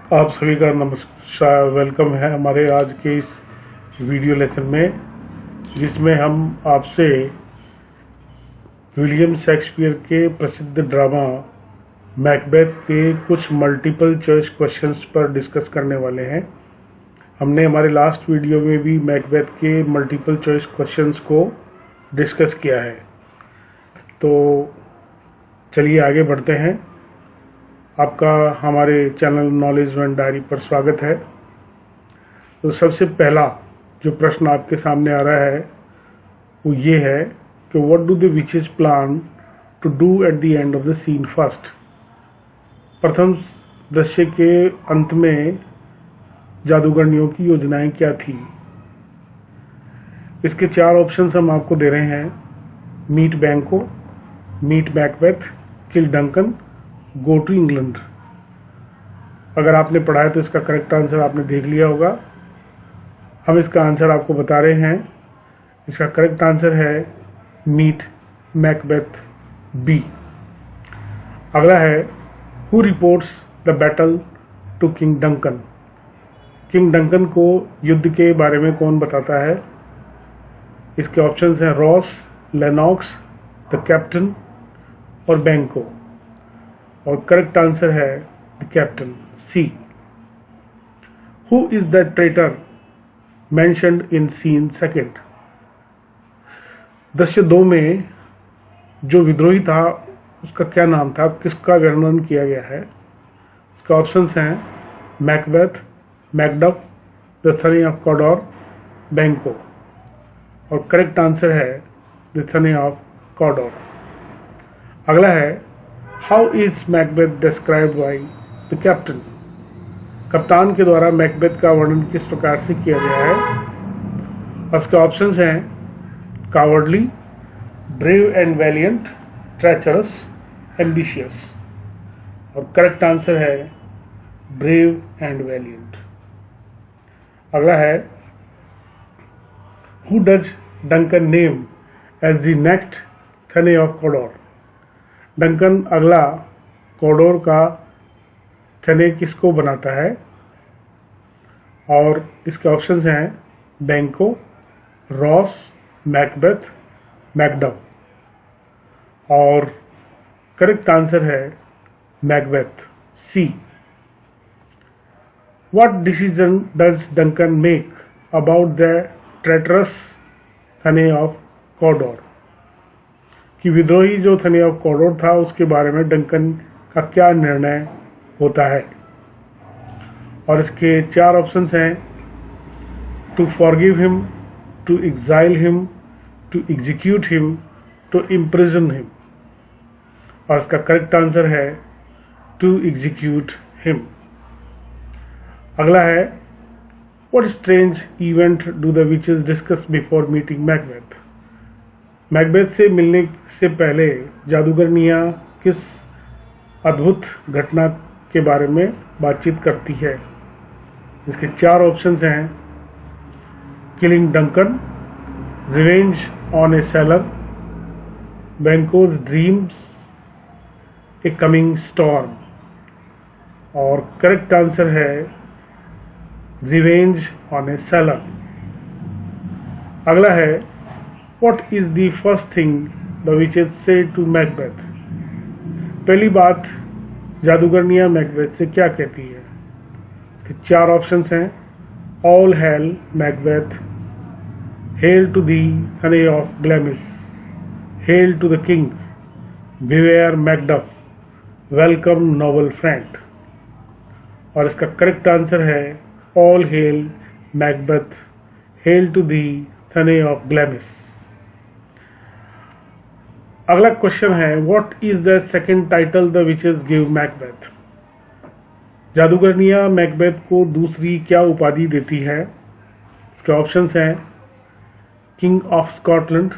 आप सभी का नमस्कार, वेलकम है हमारे आज के इस वीडियो लेसन में, जिसमें हम आपसे विलियम शेक्सपियर के प्रसिद्ध ड्रामा मैकबेथ के कुछ मल्टीपल चॉइस क्वेश्चंस पर डिस्कस करने वाले हैं। हमने हमारे लास्ट वीडियो में भी मैकबेथ के मल्टीपल चॉइस क्वेश्चंस को डिस्कस किया है। तो चलिए आगे बढ़ते हैं। आपका हमारे चैनल नॉलेज वन डायरी पर स्वागत है। तो सबसे पहला जो प्रश्न आपके सामने आ रहा है वो ये है कि what do the witches plan to do at the end of the scene first. प्रथम दृश्य के अंत में जादूगरनियों की योजनाएं क्या थी। इसके 4 ऑप्शंस हम आपको दे रहे हैं: meet Banquo, meet Macbeth, kill Duncan, go to England. अगर आपने पढ़ा है तो इसका करेक्ट आंसर आपने देख लिया होगा। हम इसका आंसर आपको बता रहे हैं। इसका करेक्ट आंसर है मीट मैकबेथ बी। अगला है who reports the battle to King Duncan. King Duncan को युद्ध के बारे में कौन बताता है। इसके ऑप्शंस हैं रॉस, लेनॉक्स, द कैप्टन और बैंको। और करेक्ट आंसर है the captain C. Who is the traitor mentioned in scene second. दृश्य 2 में जो विद्रोही था उसका क्या नाम था, किसका वर्णन किया गया है। इसका ऑप्शंस हैं Macbeth, Macduff, the थनी of Cawdor, बैंको। और करेक्ट आंसर है द थनी ऑफ कॉडोर। अगला है how is Macbeth described by the captain. कप्तान के द्वारा मैकबेथ का वर्णन किस प्रकार से किया गया है। उसके ऑप्शंस हैं cowardly, brave and valiant, treacherous, ambitious. और करेक्ट आंसर है ब्रेव एंड वैलियंट। अगला है who does Duncan name as the next thane of Cawdor. Duncan अगला कॉडोर का थने किसको बनाता है। और इसके ऑप्शंस हैं बैंको, रॉस, मैकबेथ, मैकडफ। और करेक्ट आंसर है Macbeth C. What decision does Duncan make about the traitorous thane of कॉडोर। कि विद्रोही जो थने ऑफ कॉडोर था उसके बारे में डंकन का क्या निर्णय होता है। और इसके 4 ऑप्शंस हैं to forgive him, to exile him, to execute him, to imprison him. और इसका करेक्ट आंसर है टू एग्जीक्यूट हिम। अगला है what strange event do the witches discuss before meeting Macbeth. Macbeth से मिलने से पहले जादूगरनियां किस अद्भुत घटना के बारे में बातचीत करती है। इसके 4 ऑप्शंस हैं killing Duncan, revenge on a sailor, Banquo's dreams, a coming storm. और करेक्ट आंसर है रिवेंज ऑन ए सेलर। अगला है What is the first thing the witches say to Macbeth? पहली बात जादूगरनियां मैकबेथ से क्या कहती है। इसके 4 ऑप्शंस हैं all hail Macbeth, hail to thee honey of Glamis, hail to the king, beware Macduff, welcome noble friend. और इसका करेक्ट आंसर है all hail Macbeth, hail to thee honey of Glamis. अगला क्वेश्चन है what is the second title the witches give Macbeth. जादूगरनियां Macbeth को दूसरी क्या उपाधि देती है। इसके ऑप्शंस हैं king of Scotland,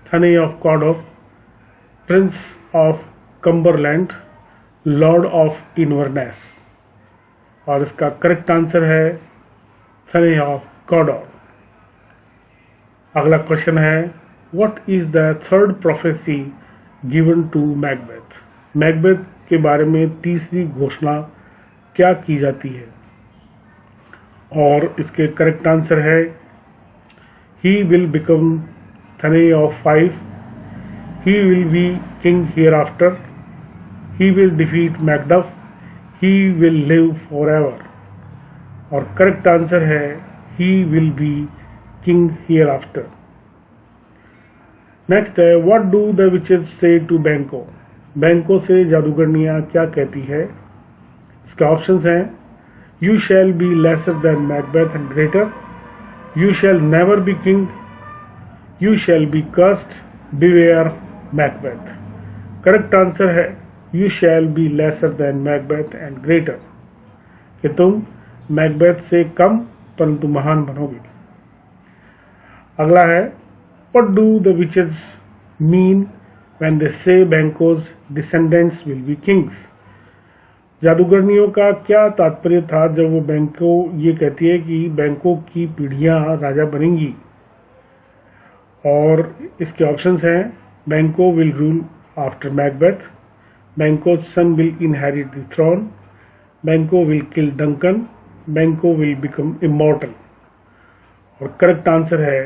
thane of Cawdor, prince of Cumberland, lord of Inverness. और इसका करेक्ट आंसर है थने ऑफ कॉडोर। अगला क्वेश्चन है What is the third prophecy given to Macbeth? Macbeth के बारे में तीसरी घोषणा क्या की जाती है? और इसके करेक्ट आंसर है he will become Thane of 5, he will be king hereafter, he will defeat Macduff, he will live forever. और करेक्ट आंसर है he will be king hereafter. Next है what do the witches say to Banquo? बैंको से जादूगरनियां क्या कहती है? इसके options हैं you shall be lesser than Macbeth and greater, you shall never be king, you shall be cursed, beware Macbeth. Correct answer है you shall be lesser than Macbeth and greater, कि तुम मैकबेथ से कम परंतु महान बनोगे। अगला है what do the witches mean when they say Banquo's descendants will be kings? जादूगरनियों का क्या तात्पर्य था जब वो बैंको ये कहती है कि बैंको की पीढ़ियां राजा बनेंगी? और इसके ऑप्शंस हैं Banquo will rule after Macbeth, Banquo's son will inherit the throne, Banquo will kill Duncan, Banquo will become immortal. और करेक्ट आंसर है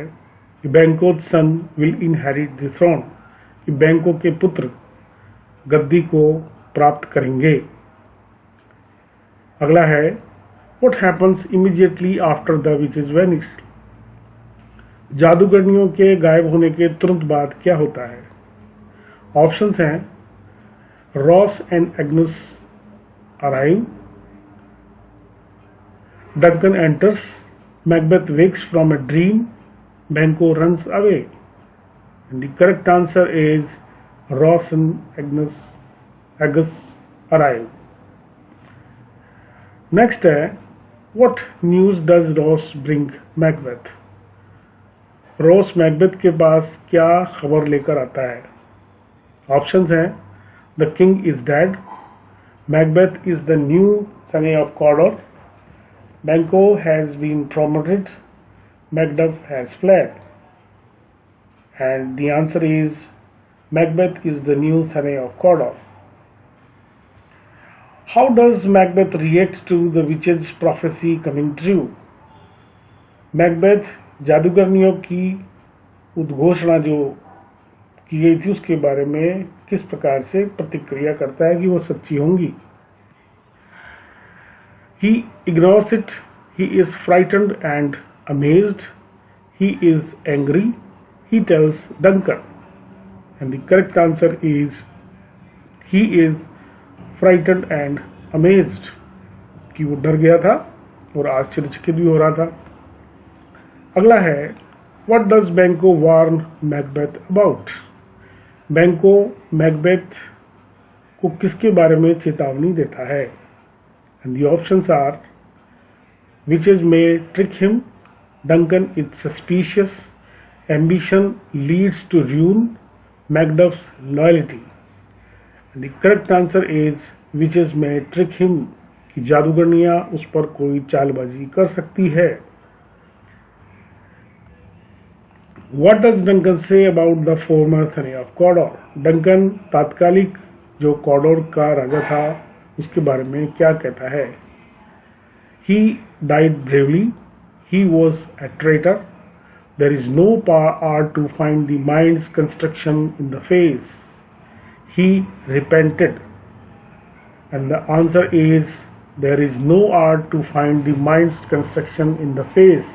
कि बैंको's son will inherit the throne, कि बैंको के पुत्र गद्दी को प्राप्त करेंगे। अगला है what happens immediately after the witches vanish? जादूगरनियों के गायब होने के तुरंत बाद क्या होता है? ऑप्शंस हैं Ross and Agnes arrive, Duncan enters, Macbeth wakes from a dream, Banquo runs away. And the correct answer is Ross and Agnes arrive. Next है what news does Ross bring Macbeth? Ross Macbeth के पास क्या खबर लेकर आता है? Options हैं the king is dead, Macbeth is the new son of Cawdor, Banquo has been promoted, Macduff has fled. And the answer is Macbeth is the new son of Cawdor. How does Macbeth react to the witch's prophecy coming true? Macbeth जादूगरनियों की उद्घोषणा जो की गई थी उसके बारे में किस प्रकार से प्रतिक्रिया करता है कि वो सच्ची होंगी? He ignores it, he is frightened and amazed, he is angry, he tells Duncan. And the correct answer is he is frightened and amazed, कि वो डर गया था और आश्चर्यचकित भी हो रहा था। अगला है what does Banquo warn Macbeth about? बैंको मैकबेथ को किसके बारे में चेतावनी देता है? And the options are witches may trick him, Duncan is suspicious, ambition leads to ruin, Macduff's loyalty. And the correct answer is witches may trick him, कि जादूगरनियां उस पर कोई चालबाजी कर सकती है। What does Duncan say about the former son of Cawdor? Duncan तात्कालिक जो कॉडोर का राजा था उसके बारे में क्या कहता है? He died bravely, he was a traitor, there is no power to find the mind's construction in the face, he repented. And the answer is there is no art to find the mind's construction in the face,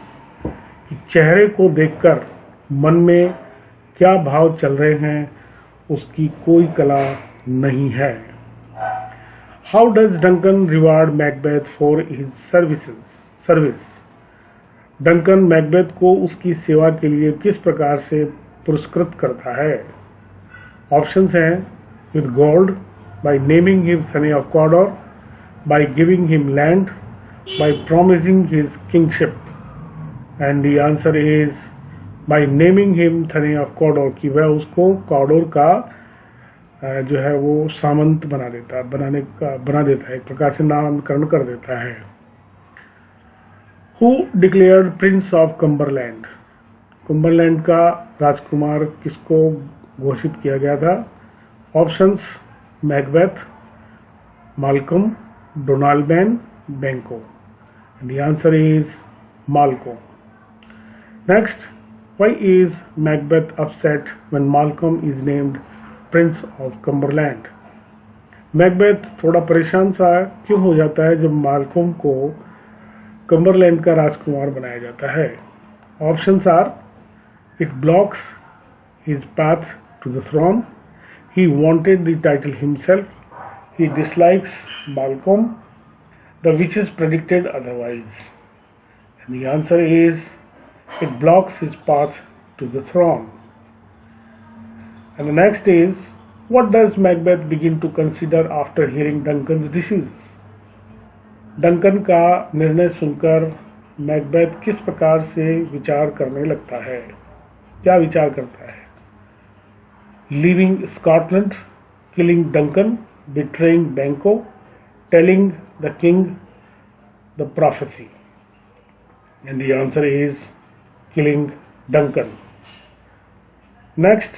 कि चेहरे को देखकर मन में क्या भाव चल रहे हैं उसकी कोई कला नहीं है। How does Duncan reward Macbeth for his service? Duncan Macbeth को उसकी सेवा के लिए किस प्रकार से पुरस्कृत करता है? ऑप्शंस हैं with gold, by naming him son of Cawdor, by giving him land, by promising his kingship. And the answer is by naming him son of Cawdor, कि वह उसको कॉडोर का जो है वो सामंत बना देता है, एक प्रकार से नामकरण कर देता है। Who declared Prince of Cumberland? कुंबरलैंड का राजकुमार किसको घोषित किया गया था? Options Macbeth, Malcolm, Donalbain, Banquo? And the answer is Malcolm. Next, why is Macbeth upset when Malcolm is named Prince of Cumberland? Macbeth थोड़ा परेशान सा क्यों हो जाता है जब मालकोम को कम्बरलैंड का राजकुमार बनाया जाता है? Options are: it blocks his path to the throne, he wanted the title himself, he dislikes Malcolm, the witches predicted otherwise. And the answer is, it blocks his path to the throne. And the next is, what does Macbeth begin to consider after hearing Duncan's decisions? Duncan का निर्णय सुनकर Macbeth किस प्रकार से विचार करने लगता है? क्या विचार करता है? Leaving Scotland, killing Duncan, betraying Banquo, telling the king the prophecy. And the answer is killing Duncan. Next,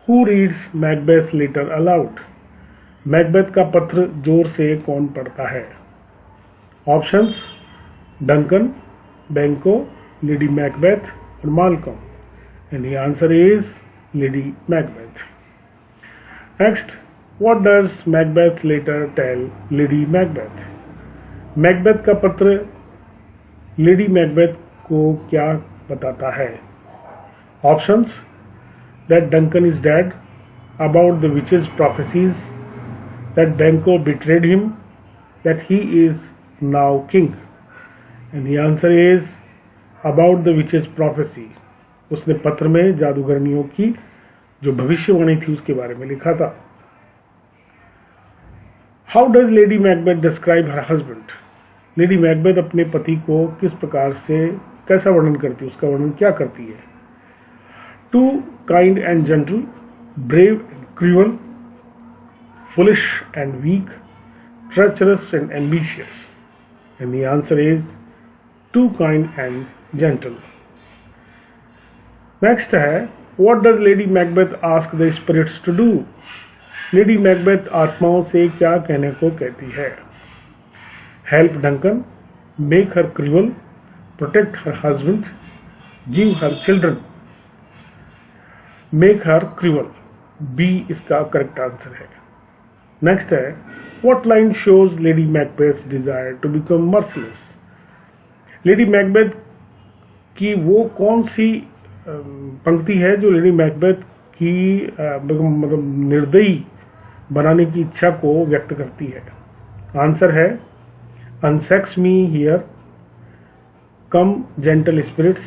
who reads Macbeth's letter aloud? Macbeth का पत्र जोर से कौन पढ़ता है? ऑप्शंस: डंकन, बैंको, लेडी मैकबेथ और Malcolm. And the answer is Lady Macbeth. Next, what does Macbeth's letter tell Lady Macbeth? Macbeth का पत्र लेडी मैकबेथ को क्या बताता है? Options: that Duncan is dead, about the witches' prophecies, that Banquo betrayed him, that he is now king. And the answer is about the witches' prophecy. उसने पत्र में जादूगरनियों की जो भविष्यवाणी थी उसके बारे में लिखा था. How does Lady Macbeth describe her husband? Lady Macbeth अपने पति को किस प्रकार से कैसा वर्णन करती है? उसका वर्णन क्या करती है? Too kind and gentle, brave and cruel, foolish and weak, treacherous and ambitious. And the answer is too kind and gentle. Next है, what does Lady Macbeth ask the spirits to do? Lady Macbeth आत्माओं से क्या कहने को कहती है? Help Duncan, make her cruel, protect her husband, give her children. Make her cruel, B इसका correct answer है. नेक्स्ट है, what line shows Lady Macbeth desire to become merciless? Lady Macbeth की वो कौन सी पंक्ति है जो लेडी मैकबेथ की मतलब निर्दयी बनाने की इच्छा को व्यक्त करती है? आंसर है, unsex me here, come gentle spirits,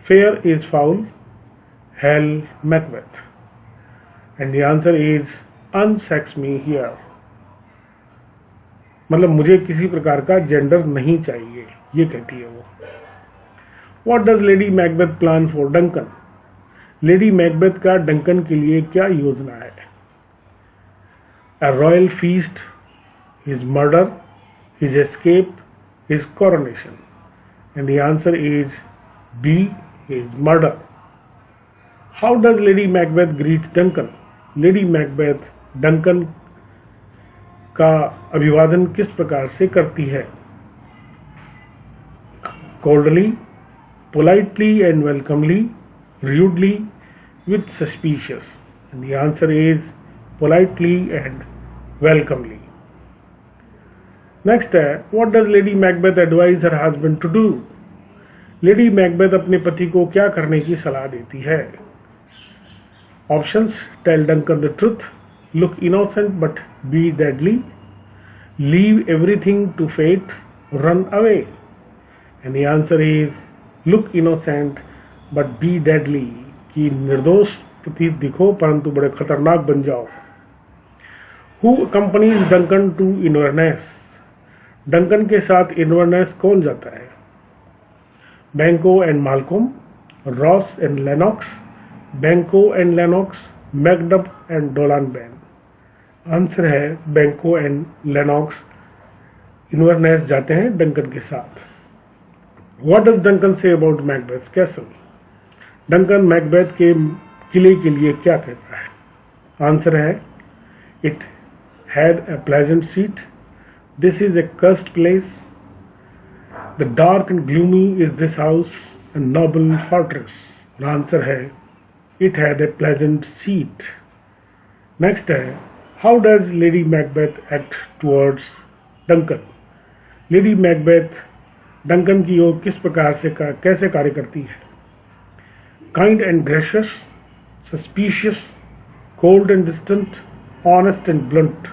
fair is foul, hail Macbeth. And the answer is unsex me here. मतलब मुझे किसी प्रकार का जेंडर नहीं चाहिए, ये कहती है वो. What does lady Macbeth plan for Duncan? Lady Macbeth का डंकन के लिए क्या योजना है? A royal feast, his murder, his escape, his coronation. And the answer is B, his murder. How does Lady Macbeth greet Duncan? Lady Macbeth Duncan का अभिवादन किस प्रकार से करती है? Coldly, politely and welcomely, rudely, with suspicious. And the answer is politely and welcomely. Next है, what does Lady Macbeth advise her husband to do? Lady Macbeth अपने पति को क्या करने की सलाह देती है? Options: tell Duncan the truth, look innocent but be deadly, leave everything to fate, run away. And the answer is look innocent but be deadly, कि निर्दोष प्रतीत दिखो परंतु बड़े खतरनाक बन जाओ. Who accompanies Duncan to Inverness? Duncan के साथ इन्वर्नेस कौन जाता है? Banquo and Malcolm, Ross and Lennox, Banquo and Lennox, Macduff and Donalbain. Answer है बैंको एंड लेनॉक्स इन्वर्नेस जाते हैं डंकन के साथ. What does Duncan say about Macbeth castle? Duncan Macbeth के किले के लिए क्या कहता है? आंसर है, it had a pleasant seat, This is a cursed place. The dark and gloomy is this house, a noble fortress. और आंसर है It had a pleasant seat. Next है How does Lady Macbeth act towards Duncan? Lady Macbeth Duncan की ओर किस प्रकार से कैसे कार्य करती है? Kind and gracious, suspicious, cold and distant, honest and blunt.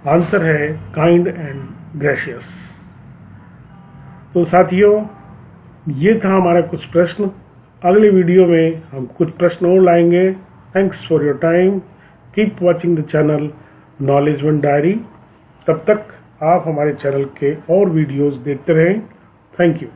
Answer है kind and gracious. तो साथियों, ये था हमारा कुछ प्रश्न. अगले वीडियो में हम कुछ प्रश्न और लाएंगे. Thanks for your time. Keep watching the channel knowledge one diary. तब तक आप हमारे चैनल के और वीडियोस देखते रहें. Thank you.